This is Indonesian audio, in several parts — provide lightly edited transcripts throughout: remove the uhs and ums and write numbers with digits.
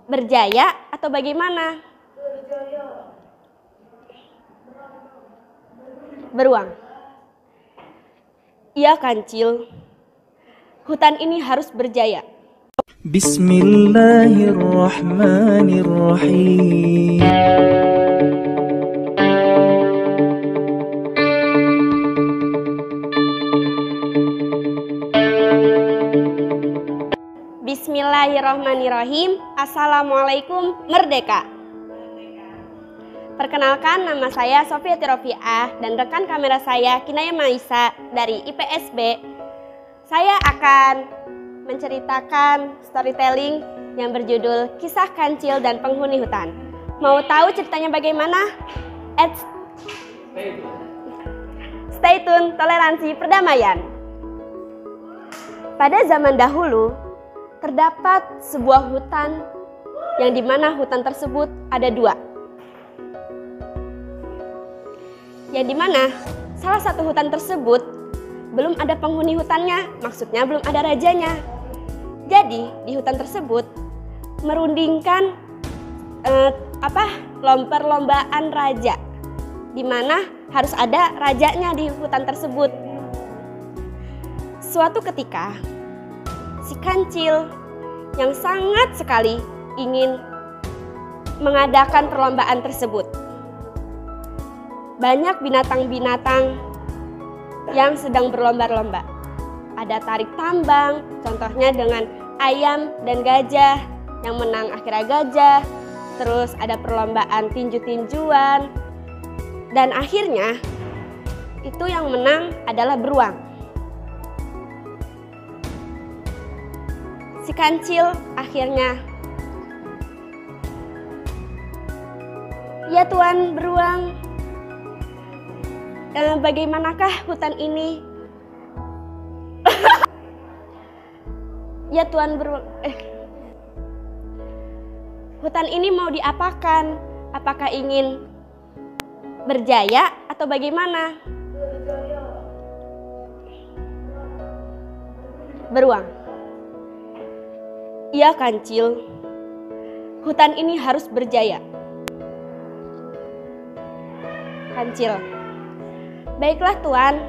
Berjaya atau bagaimana? Beruang. Iya Kancil, hutan ini harus berjaya. Bismillahirrahmanirrahim. Bismillahirrahmanirrahim. Assalamualaikum Merdeka. Perkenalkan, nama saya Sofiati Rofiah dan rekan kamera saya Kinaya Maisa dari IPSB. Saya akan menceritakan storytelling yang berjudul Kisah Kancil dan Penghuni Hutan. Mau tahu ceritanya bagaimana? Stay tune, toleransi perdamaian. Pada zaman dahulu, terdapat sebuah hutan yang dimana hutan tersebut ada dua. Yang dimana salah satu hutan tersebut belum ada penghuni hutannya, maksudnya belum ada rajanya. Jadi di hutan tersebut merundingkan perlombaan raja, dimana harus ada rajanya di hutan tersebut. Suatu ketika si Kancil yang sangat sekali ingin mengadakan perlombaan tersebut. Banyak binatang-binatang yang sedang berlomba-lomba. Ada tarik tambang, contohnya dengan ayam dan gajah, yang menang akhirnya gajah. Terus ada perlombaan tinju-tinjuan. Dan akhirnya itu yang menang adalah beruang. Si Kancil akhirnya, "Ya Tuan Beruang, bagaimanakah hutan ini?" "Ya Tuan Beruang, hutan ini mau diapakan? Apakah ingin berjaya atau bagaimana?" Beruang. "Iya Kancil, hutan ini harus berjaya." Kancil. "Baiklah Tuan,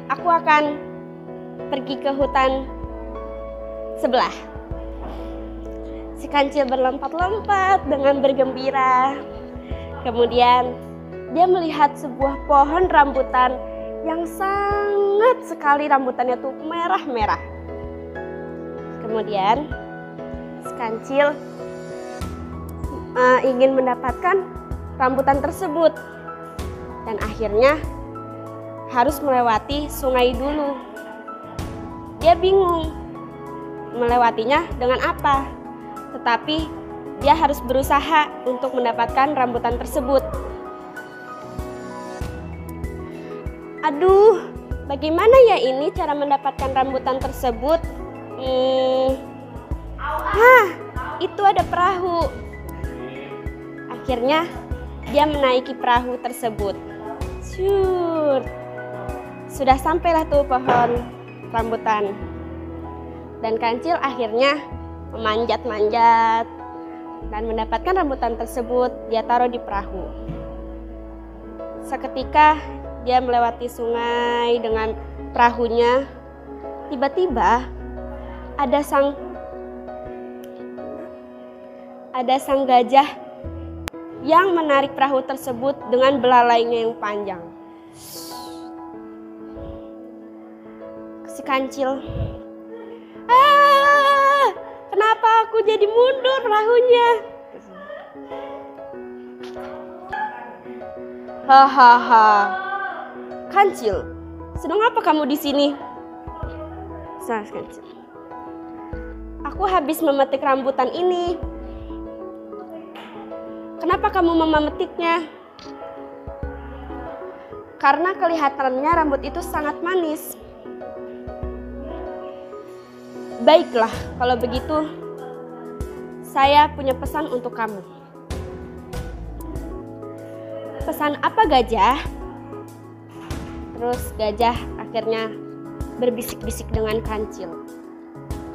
aku akan pergi ke hutan sebelah." Si Kancil berlompat-lompat dengan bergembira. Kemudian dia melihat sebuah pohon rambutan yang sangat sekali rambutannya tuh merah-merah. Kemudian si Kancil ingin mendapatkan rambutan tersebut dan akhirnya harus melewati sungai dulu. Dia bingung melewatinya dengan apa, tetapi dia harus berusaha untuk mendapatkan rambutan tersebut. "Aduh, bagaimana ya ini cara mendapatkan rambutan tersebut? Itu ada perahu." Akhirnya dia menaiki perahu tersebut. Sudah sampailah tuh pohon rambutan. Dan Kancil akhirnya memanjat-manjat dan mendapatkan rambutan tersebut. Dia taruh di perahu. Seketika dia melewati sungai dengan perahunya. Tiba-tiba ada sang gajah yang menarik perahu tersebut dengan belalainya yang panjang. Si Kancil, "Kenapa aku jadi mundur perahunya?" "Hahaha, Kancil, sedang apa kamu di sini?" Kancil, "Aku habis memetik rambutan ini." "Kenapa kamu memetiknya?" "Karena kelihatannya rambut itu sangat manis." "Baiklah, kalau begitu saya punya pesan untuk kamu." "Pesan apa gajah?" Terus gajah akhirnya berbisik-bisik dengan kancil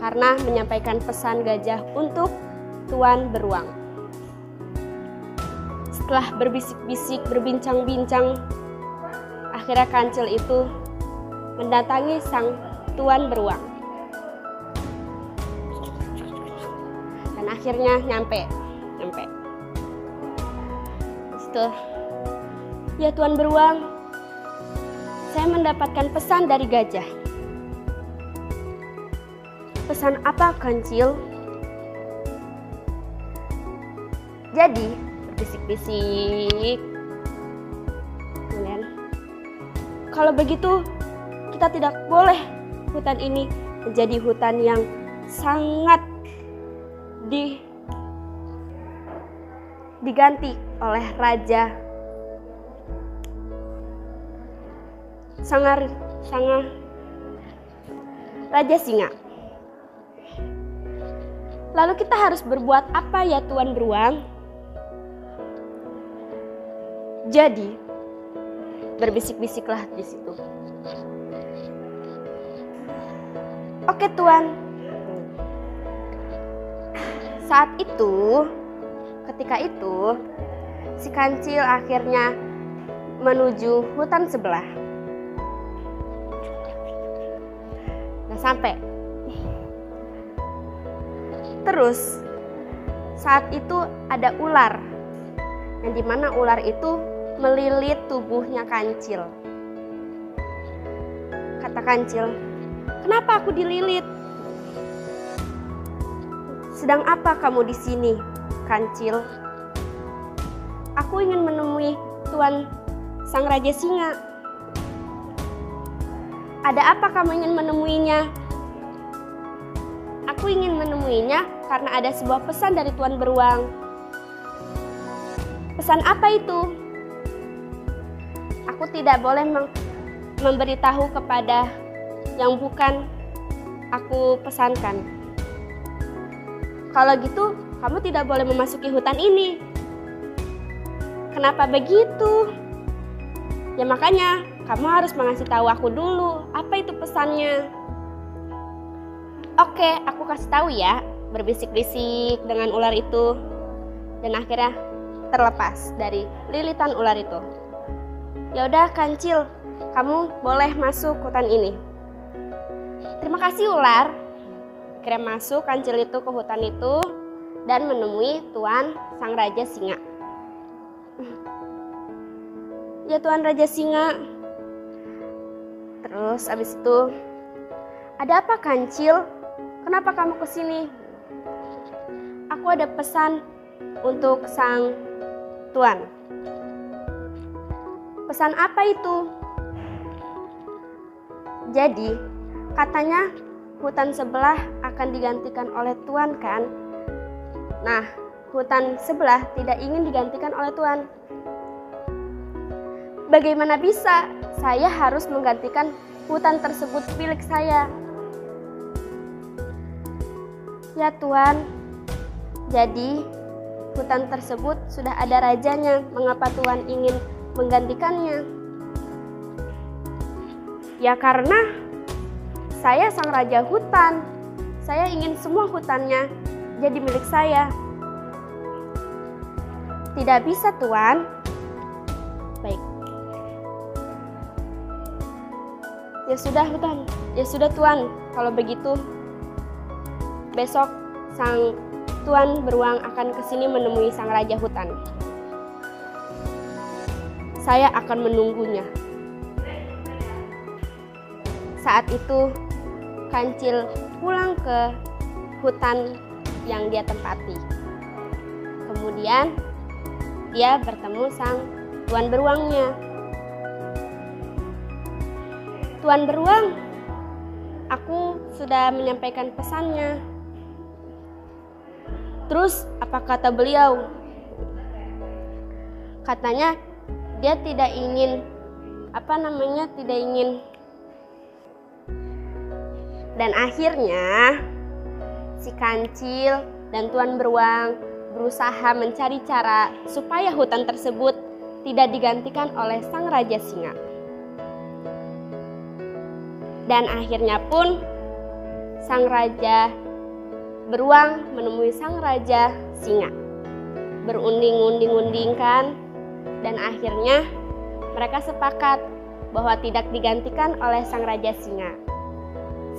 karena menyampaikan pesan gajah untuk Tuan Beruang. Setelah berbisik-bisik, berbincang-bincang, akhirnya kancil itu mendatangi sang Tuan Beruang. Dan akhirnya nyampe. Situ, ya Tuan Beruang, saya mendapatkan pesan dari gajah. Pesan apa, kancil? Jadi, berbisik-bisik. Kemudian, kalau begitu, kita tidak boleh hutan ini menjadi hutan yang sangat diganti oleh Raja Singa. Lalu kita harus berbuat apa ya Tuan Beruang? Jadi, berbisik-bisiklah di situ. Oke Tuan. Ketika itu, si kancil akhirnya menuju hutan sebelah. Nah, sampai. Terus saat itu ada ular, yang dimana ular itu melilit tubuhnya kancil. Kata kancil, kenapa aku dililit? Sedang apa kamu di sini, kancil? Aku ingin menemui Tuan Sang Raja Singa. Ada apa kamu ingin menemuinya? Aku ingin menemuinya karena ada sebuah pesan dari Tuan Beruang. Pesan apa itu? Aku tidak boleh memberitahu kepada yang bukan aku pesankan. Kalau gitu, kamu tidak boleh memasuki hutan ini. Kenapa begitu? Ya makanya, kamu harus mengasih tahu aku dulu. Apa itu pesannya? Oke, aku kasih tahu ya. Berbisik-bisik dengan ular itu. Dan akhirnya terlepas dari lilitan ular itu. Ya udah kancil, kamu boleh masuk hutan ini. Terima kasih ular. Akhirnya masuk kancil itu ke hutan itu dan menemui Tuan Sang Raja Singa. Ya Tuan Raja Singa. Terus abis itu, ada apa kancil? Kenapa kamu kesini? Aku ada pesan untuk sang Tuan. Pesan apa itu? Jadi, katanya hutan sebelah akan digantikan oleh Tuan kan? Nah, hutan sebelah tidak ingin digantikan oleh Tuan. Bagaimana bisa? Saya harus menggantikan hutan tersebut milik saya. Ya Tuan, jadi hutan tersebut sudah ada rajanya. Mengapa Tuan ingin menggantikannya? Ya karena saya sang raja hutan. Saya ingin semua hutannya jadi milik saya. Tidak bisa Tuan. Baik. Ya sudah Tuan. Ya sudah Tuan. Kalau begitu, besok sang Tuan Beruang akan kesini menemui sang raja hutan. Saya akan menunggunya. Saat itu, kancil pulang ke hutan yang dia tempati. Kemudian, dia bertemu sang Tuan Beruangnya. Tuan Beruang, aku sudah menyampaikan pesannya. Terus, apa kata beliau? Katanya, dia tidak ingin, tidak ingin. Dan akhirnya si kancil dan Tuan Beruang berusaha mencari cara supaya hutan tersebut tidak digantikan oleh sang Raja Singa. Dan akhirnya pun sang raja beruang menemui sang raja singa. Berunding-unding-undingkan, dan akhirnya mereka sepakat bahwa tidak digantikan oleh sang raja singa.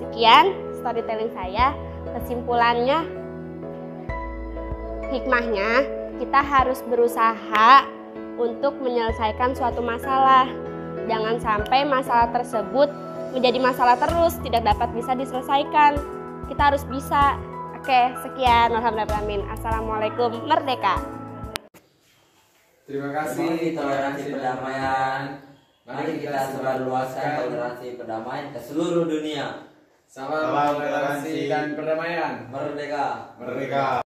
Sekian storytelling saya. Kesimpulannya, hikmahnya kita harus berusaha untuk menyelesaikan suatu masalah. Jangan sampai masalah tersebut menjadi masalah terus, tidak dapat bisa diselesaikan. Kita harus bisa. Oke, sekian. Alhamdulillah. Assalamualaikum. Merdeka. Terima kasih toleransi perdamaian. Mari kita sebarluaskan toleransi perdamaian ke seluruh dunia. Salam toleransi dan perdamaian. Merdeka. Merdeka.